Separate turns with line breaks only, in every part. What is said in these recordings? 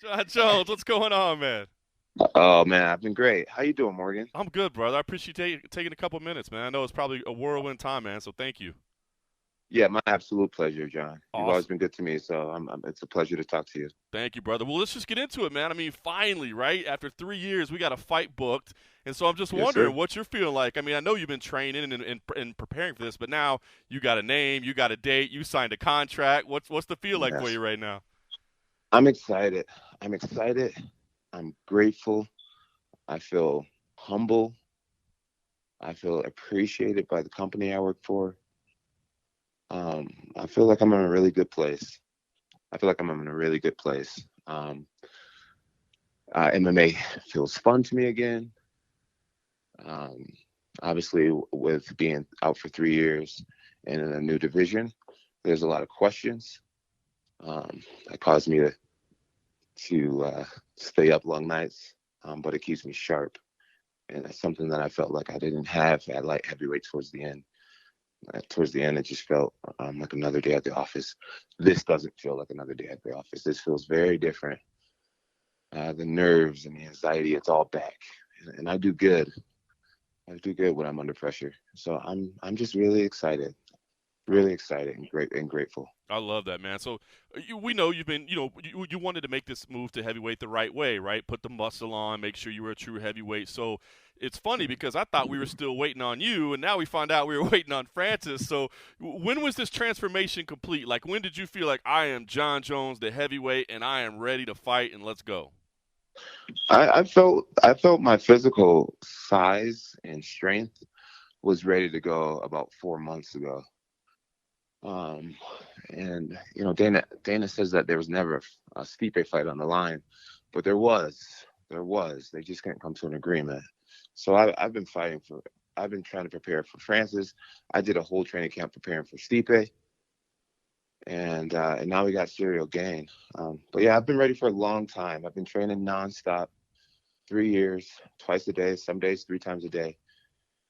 Jon Jones, what's going on, man?
Oh man, I've been great. How you doing, Morgan?
I'm good, brother. I appreciate you taking a couple minutes, man. I know it's probably a whirlwind time, man. So thank you.
Yeah, my absolute pleasure, John. You've always
Awesome.
been good to me, so it's a pleasure to talk to you.
Thank you, brother. Well, let's just get into it, man. I mean, finally, right? After 3 years, we got a fight booked. And so I'm just
Yes, sir.
wondering what you're feeling like. I mean, I know you've been training and preparing for this, but now you got a name, you got a date, you signed a contract. What's the feel like for
Yes,
you right now?
I'm excited. I'm excited. I'm grateful. I feel humble. I feel appreciated by the company I work for. I feel like I'm in a really good place. I feel like I'm in a really good place. MMA feels fun to me again. Um, Obviously, with being out for 3 years and in a new division, there's a lot of questions that cause me to stay up long nights, but it keeps me sharp, and that's something that I felt like I didn't have at light heavyweight towards the end. Towards the end, it just felt like another day at the office. This doesn't feel like another day at the office. This feels very different. The nerves and the anxiety, it's all back, and I do good. I do good when I'm under pressure. So I'm just really excited and grateful.
I love that, man. So we know you've been, you wanted to make this move to heavyweight the right way, right? Put the muscle on, make sure you were a true heavyweight. So it's funny because I thought we were still waiting on you, and now we find out we were waiting on Francis. So when was this transformation complete? Like, when did you feel like I am Jon Jones, the heavyweight, and I am ready to fight and let's go?
I felt my physical size and strength was ready to go about 4 months ago. Um, and Dana says that there was never a Stipe fight on the line, but there was. They just couldn't come to an agreement. So I've been fighting for. I've been trying to prepare for Francis. I did a whole training camp preparing for Stipe, and now we got Ciryl Gane. But yeah, I've been ready for a long time. I've been training nonstop, 3 years, twice a day, some days 3 times a day,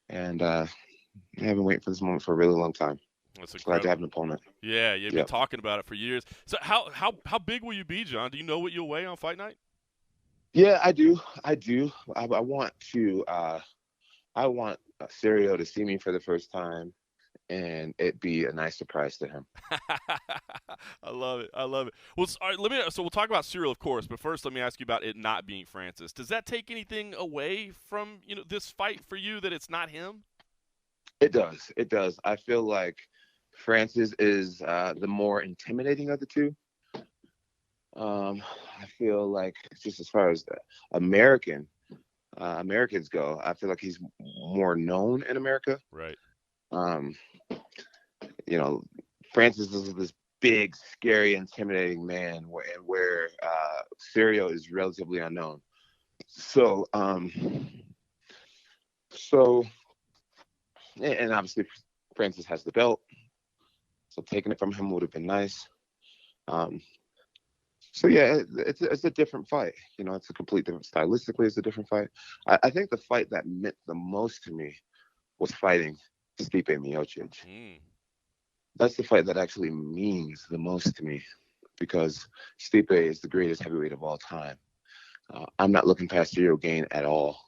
and I've been waiting for this moment for a really long time.
That's
Glad to have
incredible.
an opponent.
Yeah, you've been
Yep.
talking about it for years. So how big will you be, John? Do you know what you'll weigh on fight night?
Yeah, I do. I do. I want to. I want Sirio to see me for the first time, and it be a nice surprise to him.
I love it. I love it. Well, all right, let me. So we'll talk about Cyril, of course, but first, let me ask you about it not being Francis. Does that take anything away from this fight for you that it's not him?
It does. It does. I feel like Francis is the more intimidating of the two. I feel like just as far as the American Americans go, I feel like he's more known in America.
Right.
Um, you know, Francis is this big, scary, intimidating man, where Sirio is relatively unknown. So, so, and obviously Francis has the belt, so taking it from him would have been nice. Um, so yeah, it's a different fight. It's a complete different stylistically. It's a different fight. I think the fight that meant the most to me was fighting Stipe Miocic.
Mm,
That's the fight that actually means the most to me because Stipe is the greatest heavyweight of all time. I'm not looking past Ciryl Gane at all.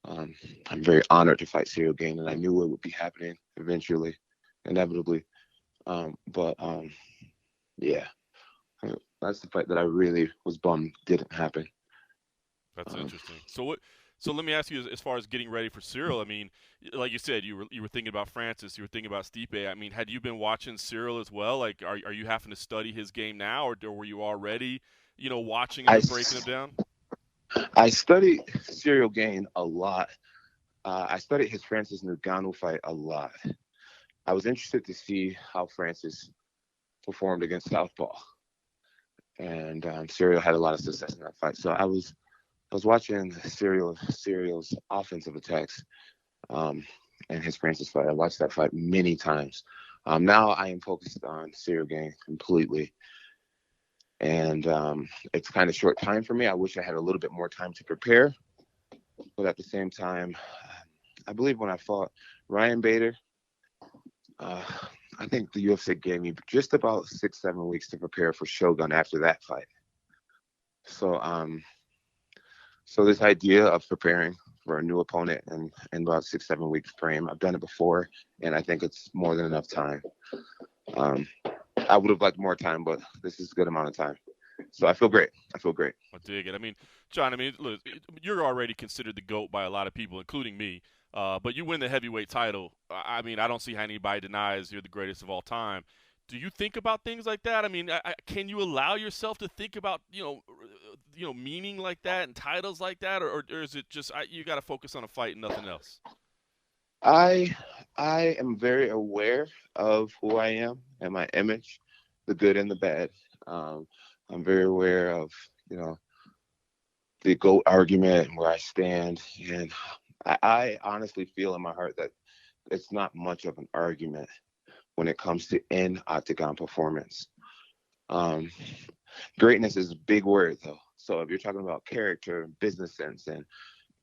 Um, I'm very honored to fight Ciryl Gane, and I knew it would be happening eventually, inevitably. But yeah, that's the fight that I really was bummed didn't happen.
that's
Um,
interesting. So what? So let me ask you, as far as getting ready for Cyril. I mean, like you said, you were thinking about Francis, you were thinking about Stipe. I mean, had you been watching Cyril as well? Like, are you having to study his game now, or were you already, watching him
I
and breaking him down?
I studied Ciryl Gane a lot. I studied his Francis Ngannou fight a lot. I was interested to see how Francis performed against Southpaw, and Ciryl had a lot of success in that fight. So I was watching Cyril's offensive attacks um, and his Francis fight. I watched that fight many times. Now I am focused on Ciryl Gane completely, and it's kind of short time for me. I wish I had a little bit more time to prepare, but at the same time, I believe when I fought Ryan Bader, uh, I think the UFC gave me just about 6, 7 weeks to prepare for Shogun after that fight. So so this idea of preparing for a new opponent in about 6 7 week frame, I've done it before, and I think it's more than enough time. Um, I would have liked more time, but this is a good amount of time. So I feel great. I feel great.
I dig it. I mean, John, I mean, look, you're already considered the GOAT by a lot of people, including me. But you win the heavyweight title. I mean, I don't see how anybody denies you're the greatest of all time. Do you think about things like that? I mean, can you allow yourself to think about, meaning like that and titles like that, or is it just you got to focus on a fight and nothing else?
I I am very aware of who I am and my image, the good and the bad. Um, I'm very aware of you know the GOAT argument and where I stand, and I honestly feel in my heart that it's not much of an argument when it comes to in octagon performance. Um, Greatness is a big word though. So if you're talking about character and business sense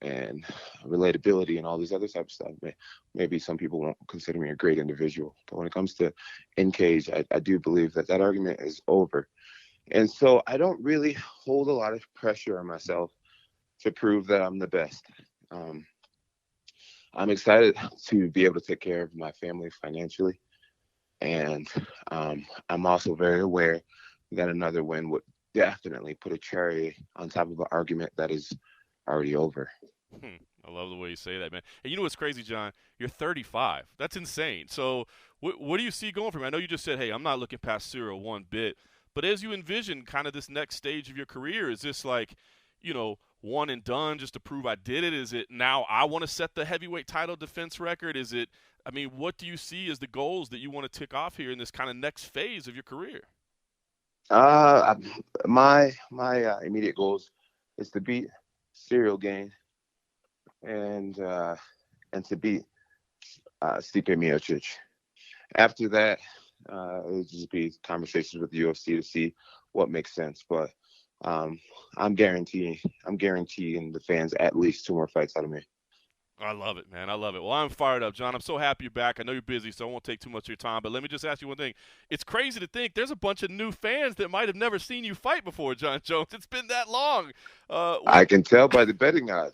and relatability and all these other types of stuff, maybe some people won't consider me a great individual. But when it comes to in cage, I do believe that that argument is over. And so I don't really hold a lot of pressure on myself to prove that I'm the best. Um, I'm excited to be able to take care of my family financially. And I'm also very aware that another win would definitely put a cherry on top of an argument that is already over.
Hmm. I love the way you say that, man. And you know what's crazy, John? You're 35. That's insane. So, what do you see going from? I know you just said, "Hey, I'm not looking past Ciryl one bit." But as you envision kind of this next stage of your career, is this like, one and done just to prove I did it? Is it now I want to set the heavyweight title defense record? Is it? I mean, what do you see as the goals that you want to tick off here in this kind of next phase of your career?
Uh, my immediate goals is to beat Ciryl Gane and and to beat Stipe Miocic. After that, it'll just be conversations with the UFC to see what makes sense. But um, I'm guaranteeing the fans at least two more fights out of me.
I love it, man. I love it. Well, I'm fired up, John. I'm so happy you're back. I know you're busy, so I won't take too much of your time. But let me just ask you one thing. It's crazy to think there's a bunch of new fans that might have never seen you fight before, Jon Jones. It's been that long.
I can tell by the betting odds.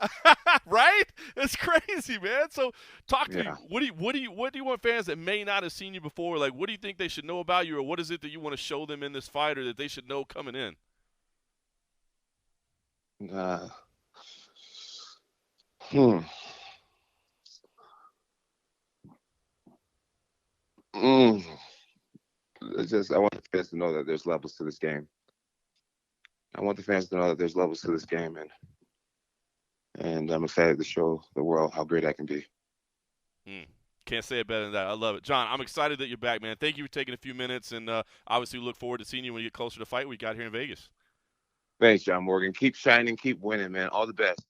Right? It's crazy, man. So talk to me.
Yeah.
What do you want fans that may not have seen you before? Like, what do you think they should know about you, or what is it that you want to show them in this fight, or that they should know coming in?
Uh, hmm. Mm. It's just I want the fans to know that there's levels to this game. I want the fans to know that there's levels to this game, and I'm excited to show the world how great I can be.
Hmm. Can't say it better than that. I love it, John. I'm excited that you're back, man. Thank you for taking a few minutes, and obviously we look forward to seeing you when you get closer to fight week out here in Vegas.
Thanks, John Morgan. Keep shining, keep winning, man. All the best.